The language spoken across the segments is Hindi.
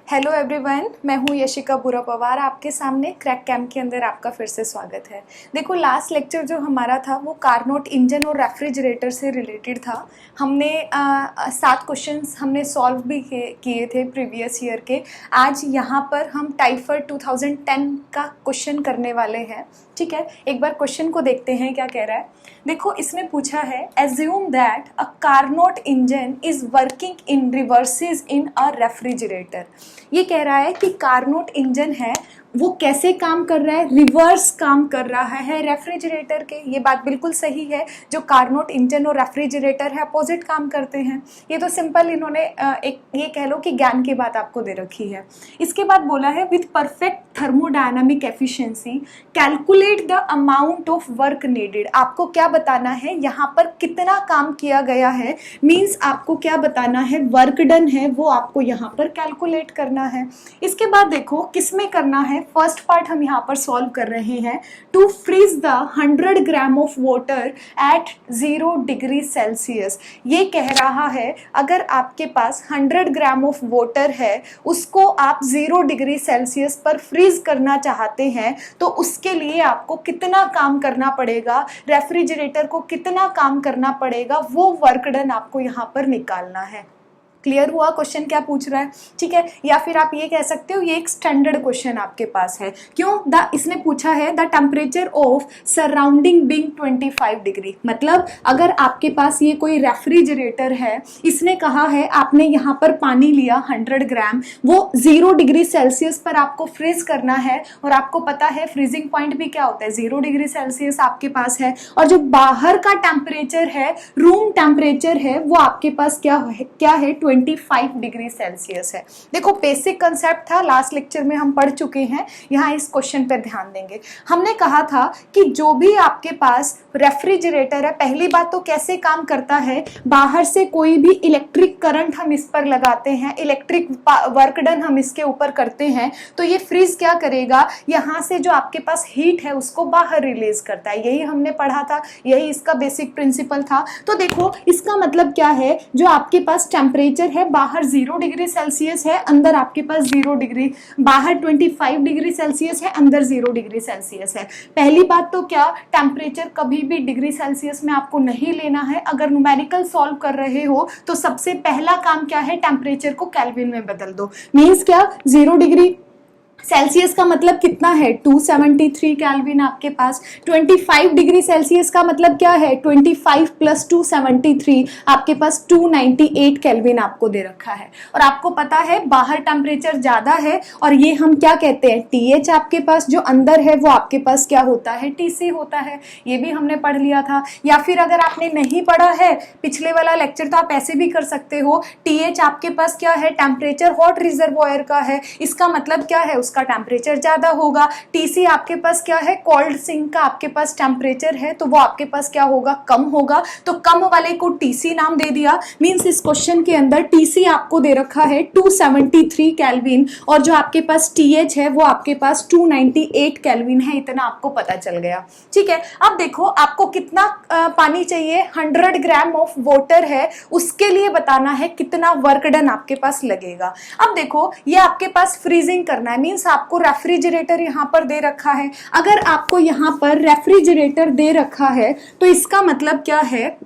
हेलो एवरीवन, मैं हूँ यशिका बुरा पवार। आपके सामने क्रैक कैम्प के अंदर आपका फिर से स्वागत है। देखो, लास्ट लेक्चर जो हमारा था वो कारनोट इंजन और रेफ्रिजरेटर से रिलेटेड था। हमने 7 क्वेश्चंस हमने सॉल्व भी किए थे प्रीवियस ईयर के। आज यहाँ पर हम टाइफर 2010 का क्वेश्चन करने वाले हैं। ठीक है, एक बार क्वेश्चन को देखते हैं क्या कह रहा है। देखो, इसमें पूछा है assume that a Carnot engine is working in reverses in a refrigerator. ये कह रहा है कि कारनोट इंजन है वो कैसे काम कर रहा है, रिवर्स काम कर रहा है रेफ्रिजरेटर के। ये बात बिल्कुल सही है, जो कारनोट इंजन और रेफ्रिजरेटर है अपोजिट काम करते हैं। ये तो सिंपल इन्होंने एक ये कह लो कि ज्ञान की बात आपको दे रखी है। इसके बाद बोला है with perfect thermodynamic efficiency calculate the amount of work needed. आपको क्या बताना है यहाँ पर, कितना काम किया गया है, मीन्स आपको क्या बताना है, वर्क डन है वो आपको यहाँ पर कैलकुलेट करना है। इसके बाद देखो किसमें करना है। फर्स्ट पार्ट हम यहाँ पर सॉल्व कर रहे हैं। To freeze the 100 gram of water at 0 degree Celsius. ये कह रहा है अगर आपके पास 100 ग्राम ऑफ वाटर है, उसको आप 0 डिग्री सेल्सियस पर फ्रीज करना चाहते हैं, तो उसके लिए आपको कितना काम करना पड़ेगा, रेफ्रिजरेटर को कितना काम करना पड़ेगा, वो वर्क डन आपको यहाँ पर निकालना है। क्लियर हुआ क्वेश्चन क्या पूछ रहा है? ठीक है, या फिर आप ये कह सकते हो ये एक स्टैंडर्ड क्वेश्चन आपके पास है। क्यों? इसने पूछा है the temperature of surrounding being 25 degree. मतलब अगर आपके पास ये कोई रेफ्रिजरेटर है, इसने कहा है आपने यहाँ पर पानी लिया 100 ग्राम, वो 0 डिग्री सेल्सियस पर आपको फ्रीज करना है, और आपको पता है फ्रीजिंग पॉइंट भी क्या होता है, 0 डिग्री सेल्सियस आपके पास है, और जो बाहर का टेम्परेचर है, रूम टेम्परेचर है, वो आपके पास क्या है 25 डिग्री सेल्सियस है। देखो, बेसिक कंसेप्ट था, लास्ट लेक्चर में हम पढ़ चुके हैं। यहाँ इस क्वेश्चन पर ध्यान देंगे। हमने कहा था कि जो भी आपके पास रेफ्रिजरेटर है, पहली बात तो कैसे काम करता है, बाहर से कोई भी इलेक्ट्रिक करंट हम इस पर लगाते हैं, इलेक्ट्रिक वर्क डन हम इसके ऊपर करते हैं, तो ये फ्रीज क्या करेगा, यहाँ से जो आपके पास हीट है उसको बाहर रिलीज करता है। यही हमने पढ़ा था, यही इसका बेसिक प्रिंसिपल था। तो देखो, इसका मतलब क्या है, जो आपके पास टेम्परेचर है, बाहर 0 डिग्री सेल्सियस है, अंदर आपके पास 0 डिग्री, बाहर 25 डिग्री सेल्सियस है, अंदर 0 डिग्री सेल्सियस है। पहली बात तो क्या, टेम्परेचर कभी भी डिग्री सेल्सियस में आपको नहीं लेना है। अगर न्यूमेरिकल सॉल्व कर रहे हो तो सबसे पहला काम क्या है, टेम्परेचर को केल्विन में बदल दो। मीन्स क्या, 0 डिग्री सेल्सियस का मतलब कितना है, 273 केल्विन आपके पास। 25 डिग्री सेल्सियस का मतलब क्या है, 25 प्लस 273, आपके पास 298 केल्विन आपको दे रखा है। और आपको पता है बाहर टेम्परेचर ज्यादा है, और ये हम क्या कहते हैं, TH आपके पास जो अंदर है वो आपके पास क्या होता है, TC होता है। ये भी हमने पढ़ लिया था। या फिर अगर आपने नहीं पढ़ा है पिछले वाला लेक्चर, तो आप ऐसे भी कर सकते हो, TH आपके पास क्या है, टेम्परेचर हॉट रिजर्वॉयर का है, इसका मतलब क्या है, उसका टेम्परेचर ज्यादा होगा। TC आपके पास क्या है, कोल्ड सिंक का आपके पास टेम्परेचर है, तो वो आपके पास क्या होगा, कम होगा। तो कम वाले को TC नाम दे दिया। मींस इस क्वेश्चन के अंदर TC आपको दे रखा है 273 केल्विन, और जो आपके पास TH है वो आपके पास 298 केल्विन है। इतना आपको पता चल गया। ठीक है, अब देखो आपको कितना पानी चाहिए, 100 ग्राम ऑफ वाटर है, उसके लिए बताना है कितना वर्क डन आपके पास लगेगा। अब देखो, ये आपके पास फ्रीजिंग करना है, मीन्स आपको रेफ्रिजरेटर यहाँ पर दे रखा है। अगर आपको यहाँ पर रेफ्रिजरेटर दे रखा है तो इसका मतलब क्या है,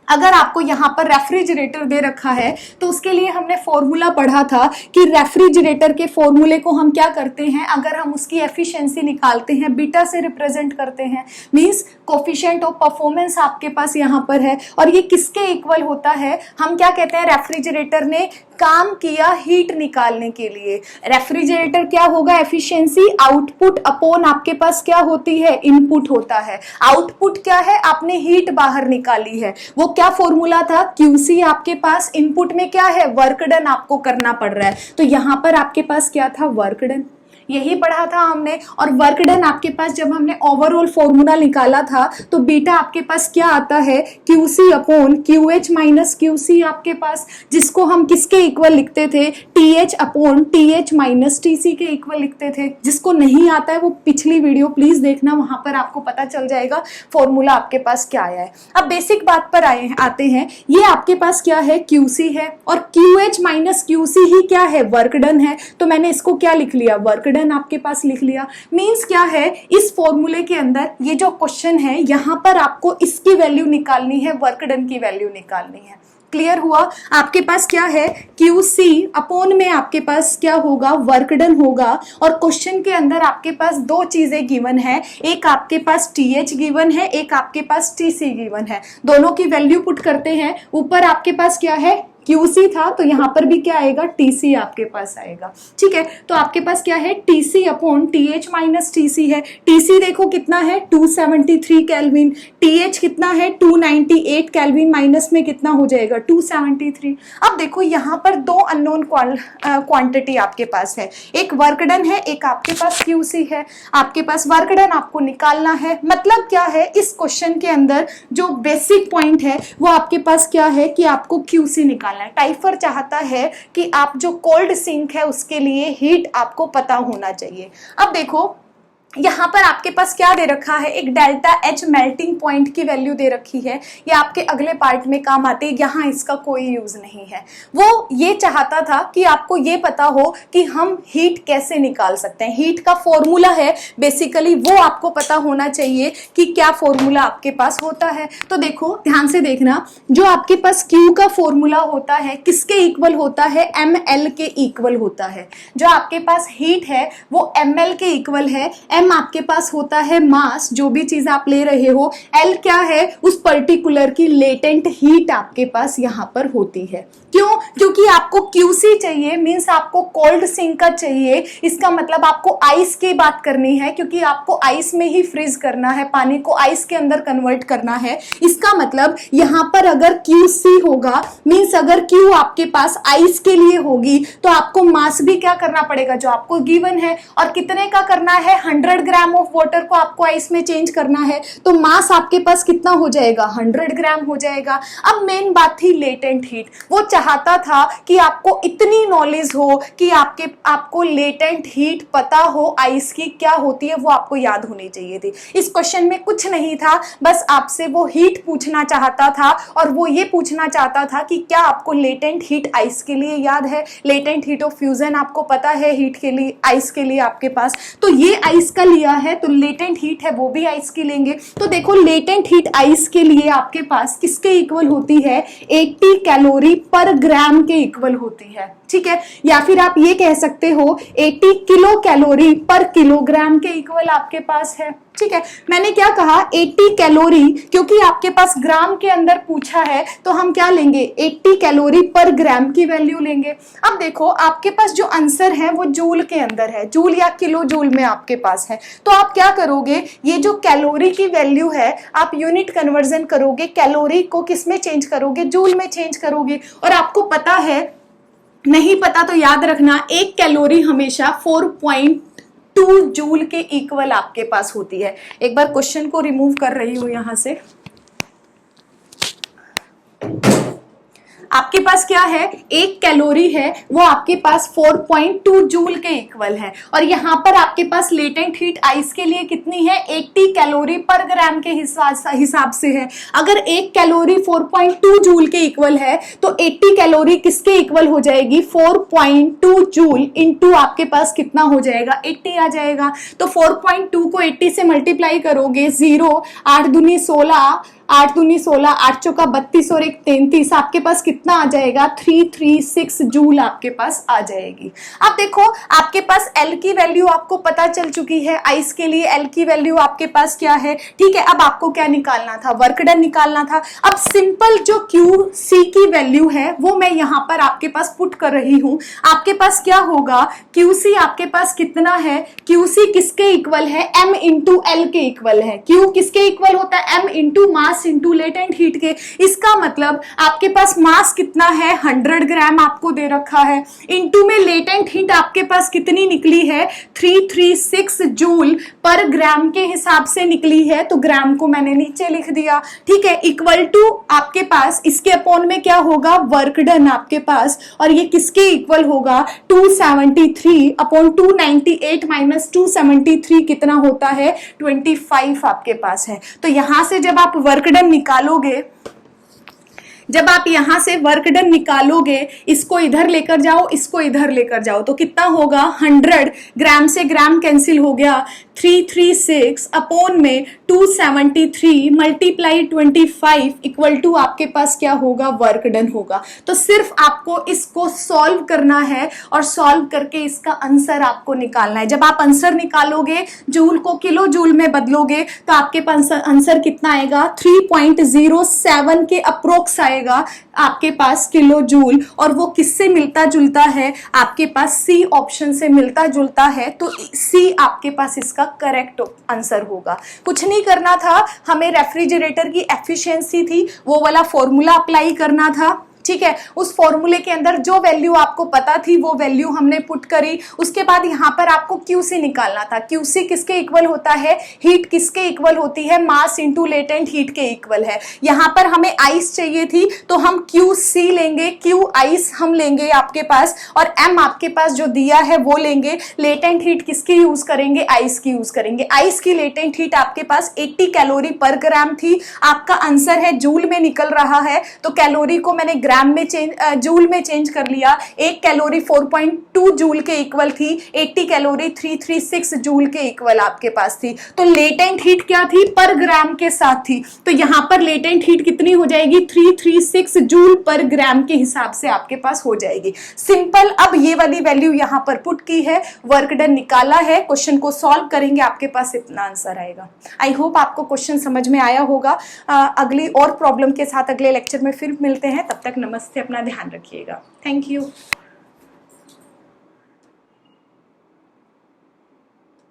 अगर आपको यहाँ पर रेफ्रिजरेटर दे रखा है तो उसके लिए हमने फॉर्मूला पढ़ा था कि रेफ्रिजरेटर के फॉर्मूले को हम क्या करते हैं, अगर हम उसकी एफिशिएंसी निकालते हैं, बीटा से रिप्रेजेंट करते हैं। मींस कोफिशिएंट ऑफ परफॉर्मेंस आपके पास यहाँ पर है, और ये किसके इक्वल होता है, हम क्या कहते हैं, रेफ्रिजरेटर ने काम किया हीट निकालने के लिए। रेफ्रिजरेटर क्या होगा, एफिशिएंसी आउटपुट अपॉन आपके पास क्या होती है, इनपुट होता है। आउटपुट क्या है, आपने हीट बाहर निकाली है, वो क्या फॉर्मूला था, QC आपके पास। इनपुट में क्या है, वर्क डन आपको करना पड़ रहा है, तो यहां पर आपके पास क्या था, वर्क डन। यही पढ़ा था हमने। और वर्क डन आपके पास जब हमने ओवरऑल फॉर्मूला निकाला था तो बीटा आपके पास क्या आता है, QC upon QH minus QC आपके पास, जिसको हम किसके इक्वल लिखते थे, TH upon TH minus TC के इक्वल लिखते थे। जिसको नहीं आता है वो पिछली वीडियो प्लीज देखना, वहां पर आपको पता चल जाएगा फॉर्मूला आपके पास क्या आया है। अब बेसिक बात पर आते हैं, ये आपके पास क्या है, QC है, और QH माइनस QC ही क्या है, वर्क डन है। तो मैंने इसको क्या लिख लिया, वर्क डन आपके पास लिख लिया। मींस क्या है, इस फॉर्मूले के अंदर ये जो क्वेश्चन है यहां पर आपको इसकी वैल्यू निकालनी है, वर्क डन की वैल्यू निकालनी है। क्लियर हुआ? आपके पास क्या है, QC अपॉन में आपके पास क्या होगा, वर्क डन होगा। और क्वेश्चन के अंदर आपके पास दो चीजें गिवन है, एक आपके पास TH गिवन है, एक आपके पास TC गिवन है। दोनों की वैल्यू पुट करते हैं। ऊपर आपके पास क्या है, QC था, तो यहां पर भी क्या आएगा, TC आपके पास आएगा। ठीक है, तो आपके पास क्या है, TC upon TH minus TC है। TC देखो कितना है, 273 केल्विन। TH कितना है, 298 केल्विन, माइनस में कितना हो जाएगा, 273। अब देखो यहाँ पर दो अननोन क्वांटिटी आपके पास है, एक वर्क डन है, एक आपके पास QC है। आपके पास वर्क डन आपको निकालना है। मतलब क्या है, इस क्वेश्चन के अंदर जो बेसिक पॉइंट है वो आपके पास क्या है कि आपको QC निकालना। टाइफर चाहता है कि आप जो कोल्ड सिंक है उसके लिए हीट आपको पता होना चाहिए। अब देखो यहाँ पर आपके पास क्या दे रखा है, एक डेल्टा H मेल्टिंग पॉइंट की वैल्यू दे रखी है। ये आपके अगले पार्ट में काम आते हैं, यहाँ इसका कोई यूज नहीं है। वो ये चाहता था कि आपको ये पता हो कि हम हीट कैसे निकाल सकते हैं, हीट का फॉर्मूला है बेसिकली, वो आपको पता होना चाहिए कि क्या फॉर्मूला आपके पास होता है। तो देखो ध्यान से देखना, जो आपके पास Q का फॉर्मूला होता है किसके इक्वल होता है, ML के इक्वल होता है। जो आपके पास हीट है वो ML के इक्वल है। M आपके पास होता है मास, जो भी चीज आप ले रहे हो। L क्या है, उस पर्टिकुलर की लेटेंट हीट आपके पास यहां पर होती है। क्यों? क्योंकि आपको QC चाहिए, मींस आपको कोल्ड सिंक का चाहिए। इसका मतलब आपको आइस की बात करनी है, क्योंकि आपको आइस में ही फ्रीज करना है, पानी को आइस के अंदर कन्वर्ट करना है। इसका मतलब यहाँ पर अगर QC होगा, मींस अगर Q आपके पास आइस के लिए होगी, तो आपको मास भी क्या करना पड़ेगा, जो आपको गिवन है। और कितने का करना है, 100 ग्राम ऑफ वाटर को आपको आइस में चेंज करना है, तो मास आपके पास कितना हो जाएगा, 100 ग्राम हो जाएगा। अब मेन बात थी लेटेंट हीट। वो चाहता था कि आपको इतनी नॉलेज हो कि आपको लेटेंट हीट पता हो आइस की क्या होती है, वो आपको याद होनी चाहिए थी। इस क्वेश्चन में कुछ नहीं था, बस आपसे वो हीट पूछना चाहता था, और वो ये पूछना चाहता था कि क्या आपको लेटेंट हीट आइस के लिए याद है, लेटेंट हीट ऑफ फ्यूजन आपको पता है हीट के लिए, आइस के लिए आपके पास। तो ये आइस का लिया है, तो लेटेंट हीट है वो भी आइस की लेंगे। तो देखो लेटेंट हीट आइस के लिए आपके पास किसके इक्वल होती है, 80 कैलोरी पर ग्राम के इक्वल होती है। ठीक है, या फिर आप ये कह सकते हो 80 किलो कैलोरी पर किलोग्राम के इक्वल आपके पास है। ठीक है, मैंने क्या कहा, 80 कैलोरी, क्योंकि आपके पास ग्राम के अंदर पूछा है तो हम क्या लेंगे, 80 कैलोरी पर ग्राम की वैल्यू लेंगे। अब देखो आपके पास जो आंसर है वो जूल के अंदर है, जूल या किलो जूल में आपके पास है। तो आप क्या करोगे, ये जो कैलोरी की वैल्यू है आप यूनिट कन्वर्जन करोगे, कैलोरी को किस में चेंज करोगे, जूल में चेंज करोगे। और आपको पता है, नहीं पता तो याद रखना, एक कैलोरी हमेशा 4.2 जूल के इक्वल आपके पास होती है। एक बार क्वेश्चन को रिमूव कर रही हूं यहां से। आपके पास क्या है, एक कैलोरी है वो आपके पास 4.2 जूल के इक्वल है। और यहाँ पर आपके पास लेटेंट हीट आइस के लिए कितनी है, 80 कैलोरी पर ग्राम के हिसाब से है। अगर एक कैलोरी 4.2 जूल के इक्वल है तो 80 कैलोरी किसके इक्वल हो जाएगी, 4.2 जूल इंटू आपके पास कितना हो जाएगा, 80 आ जाएगा। तो 4.2 को 80 से मल्टीप्लाई करोगे, 0, 8 दूनी 16, 8 दूनी 16, 8 चौका 32 और 1 33, आपके पास कितना आ जाएगा, 336 जूल आपके पास आ जाएगी। अब देखो आपके पास L की वैल्यू आपको पता चल चुकी है, आइस के लिए L की वैल्यू आपके पास क्या है। ठीक है, अब आपको क्या निकालना था, वर्क डन निकालना था। अब सिंपल जो QC की वैल्यू है वो मैं यहाँ पर आपके पास पुट कर रही हूँ। आपके पास क्या होगा, QC आपके पास कितना है, QC किसके इक्वल है, M इंटू L के इक्वल है। Q किसके इक्वल होता है, M into mass mass into latent heat के। इसका मतलब आपके पास मास कितना है, 100 ग्राम आपको दे रखा है, इंटू में लेटेंट हीट आपके पास कितनी निकली है, 336 जूल पर ग्राम के हिसाब से निकली है, तो ग्राम को मैंने नीचे लिख दिया, ठीक है, इक्वल टू आपके पास इसके अपॉन में क्या होगा, वर्क डन आपके पास, और ये किसके इक्वल होगा, 273 अपॉन 298 माइनस 273 कितना होता है, 25 आपके पास है। तो यहां से जब आप वर्क डन निकालोगे, जब आप यहां से वर्क डन निकालोगे, इसको इधर लेकर जाओ, इसको इधर लेकर जाओ, तो कितना होगा, 100 ग्राम से ग्राम कैंसिल हो गया, 336 अपॉन में 273 मल्टीप्लाई 25 इक्वल टू आपके पास क्या होगा, वर्क डन होगा। तो सिर्फ आपको इसको सॉल्व करना है और सॉल्व करके इसका आंसर आपको निकालना है। जब आप आंसर निकालोगे, जूल को किलो जूल में बदलोगे, तो आपके पास आंसर कितना आएगा, 3.07 के अप्रोक्स आएगा आपके पास किलो जूल, और वो किससे मिलता जुलता है, आपके पास सी ऑप्शन से मिलता जुलता है, तो सी आपके पास इसका करेक्ट आंसर होगा। कुछ नहीं करना था, हमें रेफ्रिजरेटर की एफिशिएंसी थी वो वाला फॉर्मूला अप्लाई करना था, ठीक है। उस फॉर्मूले के अंदर जो वैल्यू आपको पता थी वो वैल्यू हमने पुट करी। उसके बाद यहाँ पर आपको क्यूसी निकालना था। क्यूसी किसके इक्वल होता है, हीट किसके इक्वल होती है, मास इंटू लेटेंट हीट के इक्वल है। यहाँ पर हमें आइस चाहिए थी तो हम क्यूसी लेंगे, क्यू आइस हम लेंगे आपके पास, और एम आपके पास जो दिया है वो लेंगे। लेटेंट हीट किसकी यूज करेंगे, आइस की यूज करेंगे। आइस की लेटेंट हीट आपके पास 80 कैलोरी पर ग्राम थी। आपका आंसर है जूल में निकल रहा है, तो कैलोरी को मैंने ग्राम में जूल में चेंज कर लिया। एक कैलोरी 4.2 जूल के इक्वल थी, 80 कैलोरी 336 जूल के इक्वल आपके पास थी। तो लेटेंट हीट क्या थी, पर ग्राम के साथ थी, तो यहां पर लेटेंट हीट कितनी हो जाएगी, 336 जूल पर ग्राम के हिसाब से आपके पास हो जाएगी। सिंपल। अब ये वाली वैल्यू यहां पर पुट की है, वर्क डन निकाला है, क्वेश्चन को सॉल्व करेंगे, आपके पास इतना आंसर आएगा। आई होप आपको क्वेश्चन समझ में आया होगा। अगली और प्रॉब्लम के साथ अगले लेक्चर में फिर मिलते हैं, तब तक नमस्ते, अपना ध्यान रखिएगा। Thank you.